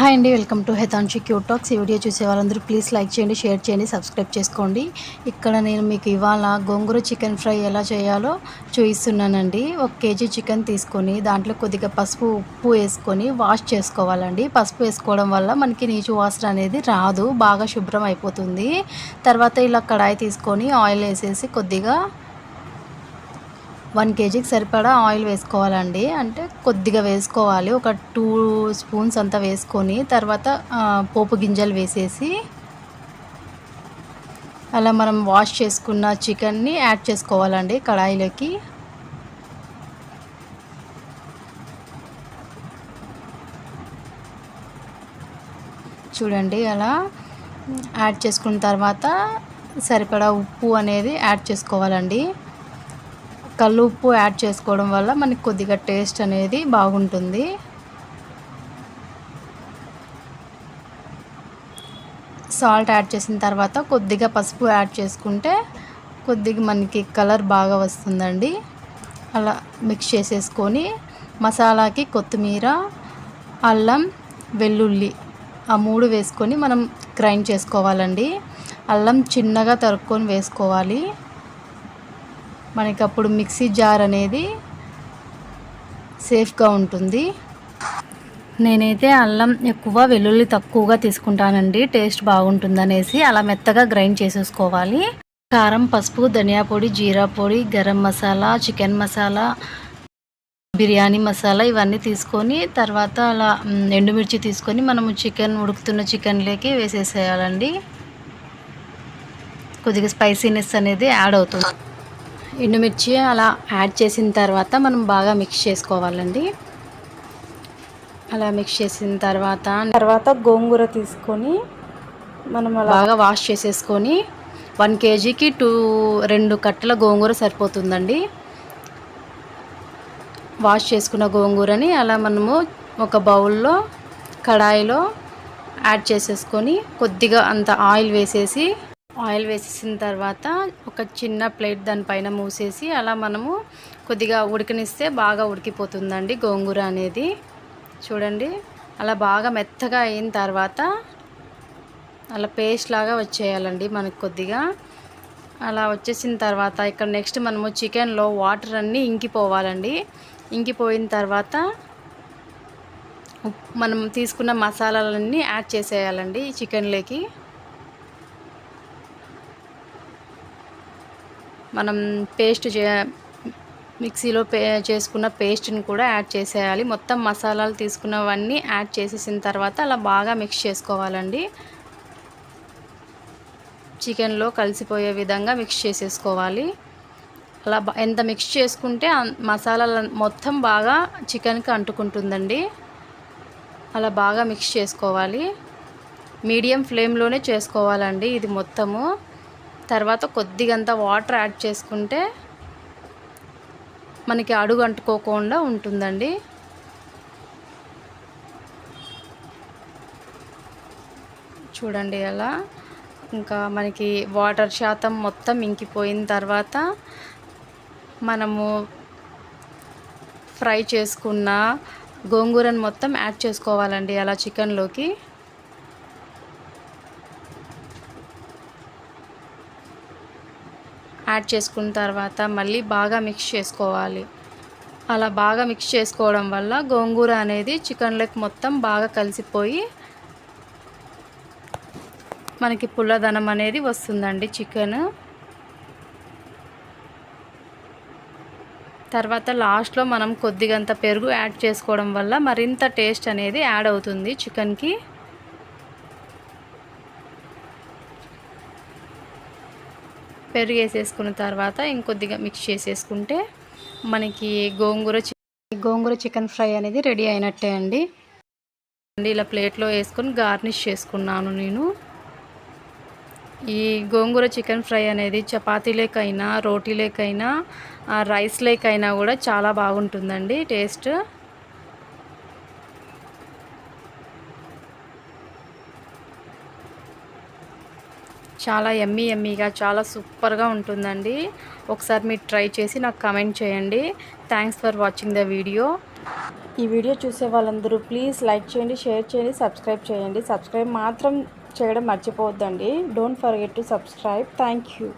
Hi అండి, welcome to హెతాన్షి cute talks. ఈ video చూసే వాళ్ళందరూ ప్లీజ్ లైక్ చేయండి, షేర్ చేయండి, సబ్స్క్రైబ్ చేసుకోండి. ఇక్కడ నేను మీకు ఇవాళ గోంగూర చికెన్ ఫ్రై ఎలా చేయాలో చూపిస్తున్నానండి. 1 కేజీ చికెన్ తీసుకొని దాంట్లో కొద్దిగా పసుపు, ఉప్పు వేసుకొని వాష్ చేసుకోవాలండి. పసుపు వేసుకోవడం వల్ల మనకి నీచు వాసన అనేది రాదు, బాగా శుభ్రం అయిపోతుంది. తర్వాత ఇలా కడాయి తీసుకొని ఆయిల్ వేసేసి కొద్దిగా 1 కేజీకి సరిపడా ఆయిల్ వేసుకోవాలండి. అంటే కొద్దిగా వేసుకోవాలి, ఒక 2 స్పూన్స్ అంతా వేసుకొని తర్వాత పోపు గింజలు వేసేసి అలా మనం వాష్ చేసుకున్న చికెన్ని యాడ్ చేసుకోవాలండి కడాయిలోకి. చూడండి, అలా యాడ్ చేసుకున్న తర్వాత సరిపడా ఉప్పు అనేది యాడ్ చేసుకోవాలండి. కల్లు ఉప్పు యాడ్ చేసుకోవడం వల్ల మనకి కొద్దిగా టేస్ట్ అనేది బాగుంటుంది. సాల్ట్ యాడ్ చేసిన తర్వాత కొద్దిగా పసుపు యాడ్ చేసుకుంటే కొద్దిగా మనకి కలర్ బాగా వస్తుందండి. అలా మిక్స్ చేసేసుకొని మసాలాకి కొత్తిమీర, అల్లం, వెల్లుల్లి ఆ 3 వేసుకొని మనం గ్రైండ్ చేసుకోవాలండి. అల్లం చిన్నగా తరుక్కొని వేసుకోవాలి. మనకి అప్పుడు మిక్సీ జార్ అనేది సేఫ్గా ఉంటుంది. నేనైతే అల్లం ఎక్కువ, వెల్లుల్లి తక్కువగా తీసుకుంటానండి, టేస్ట్ బాగుంటుందనేసి. అలా మెత్తగా గ్రైండ్ చేసేసుకోవాలి. కారం, పసుపు, ధనియా పొడి, జీరా పొడి, గరం మసాలా, చికెన్ మసాలా, బిర్యానీ మసాలా ఇవన్నీ తీసుకొని తర్వాత అలా ఎండుమిర్చి తీసుకొని మనము ఉడుకుతున్న చికెన్లోకి వేసేసేయాలండి. కొద్దిగా స్పైసీనెస్ అనేది యాడ్ అవుతుంది. ఎండుమిర్చి అలా యాడ్ చేసిన తర్వాత మనం బాగా మిక్స్ చేసుకోవాలండి. అలా మిక్స్ చేసిన తర్వాత గోంగూర తీసుకొని మనం అలా బాగా వాష్ చేసేసుకొని 1 కేజీకి 2 కట్టల గోంగూర సరిపోతుందండి. వాష్ చేసుకున్న గోంగూరని అలా మనము ఒక బౌల్లో కడాయిలో యాడ్ చేసేసుకొని కొద్దిగా అంత ఆయిల్ వేసేసిన తర్వాత ఒక చిన్న ప్లేట్ దానిపైన మూసేసి అలా మనము కొద్దిగా ఉడకనిస్తే బాగా ఉడికిపోతుందండి గోంగూర అనేది. చూడండి, అలా బాగా మెత్తగా అయిన తర్వాత అలా పేస్ట్ లాగా వచ్చేయాలండి మనకు. కొద్దిగా అలా వచ్చేసిన తర్వాత ఇక్కడ నెక్స్ట్ మనము చికెన్లో వాటర్ అన్నీ ఇంకిపోవాలండి. ఇంకిపోయిన తర్వాత మనం తీసుకున్న మసాలాలన్నీ యాడ్ చేసేయాలండి ఈ చికెన్లోకి. మనం మిక్సీలో చేసుకున్న పేస్ట్ని కూడా యాడ్ చేసేయాలి. మొత్తం మసాలాలు తీసుకున్నవన్నీ యాడ్ చేసేసిన తర్వాత అలా బాగా మిక్స్ చేసుకోవాలండి. చికెన్లో కలిసిపోయే విధంగా మిక్స్ చేసేసుకోవాలి. అలా ఎంత మిక్స్ చేసుకుంటే మసాలాలు మొత్తం బాగా చికెన్కి అంటుకుంటుందండి. అలా బాగా మిక్స్ చేసుకోవాలి. మీడియం ఫ్లేమ్లోనే చేసుకోవాలండి ఇది మొత్తము. తర్వాత కొద్దిగంత వాటర్ యాడ్ చేసుకుంటే మనకి అడుగు అంటుకోకుండా ఉంటుందండి. చూడండి, అలా ఇంకా మనకి వాటర్ శాతం మొత్తం ఇంకిపోయిన తర్వాత మనము ఫ్రై చేసుకున్న గోంగూరను మొత్తం యాడ్ చేసుకోవాలండి అలా చికెన్లోకి. యాడ్ చేసుకున్న తర్వాత మళ్ళీ బాగా మిక్స్ చేసుకోవాలి. అలా బాగా మిక్స్ చేసుకోవడం వల్ల గోంగూర అనేది చికెన్లోకి మొత్తం బాగా కలిసిపోయి మనకి పుల్లదనం అనేది వస్తుందండి చికెన్. తర్వాత లాస్ట్లో మనం కొద్దిగంత పెరుగు యాడ్ చేసుకోవడం వల్ల మరింత టేస్ట్ అనేది యాడ్ అవుతుంది చికెన్కి. పెరుగు వేసేసుకున్న తర్వాత ఇంకొద్దిగా మిక్స్ చేసేసుకుంటే మనకి గోంగూర చికెన్ ఫ్రై అనేది రెడీ అయినట్టే అండి. ఇలా ప్లేట్లో వేసుకొని గార్నిష్ చేసుకున్నాను నేను. ఈ గోంగూర చికెన్ ఫ్రై అనేది చపాతీలేకైనా, రోటీలేకైనా, రైస్లేకైనా కూడా చాలా బాగుంటుందండి టేస్ట్. చాలా యమ్మీగా చాలా సూపర్గా ఉంటుందండి. ఒకసారి మీరు ట్రై చేసి నాకు కామెంట్ చేయండి. Thanks for watching the video. ఈ వీడియో చూసే వాళ్ళందరూ ప్లీజ్ లైక్ చేయండి, షేర్ చేయండి, సబ్స్క్రైబ్ చేయండి. సబ్స్క్రైబ్ మాత్రం చేయడం మర్చిపోవద్దండి. Don't forget to subscribe. Thank you.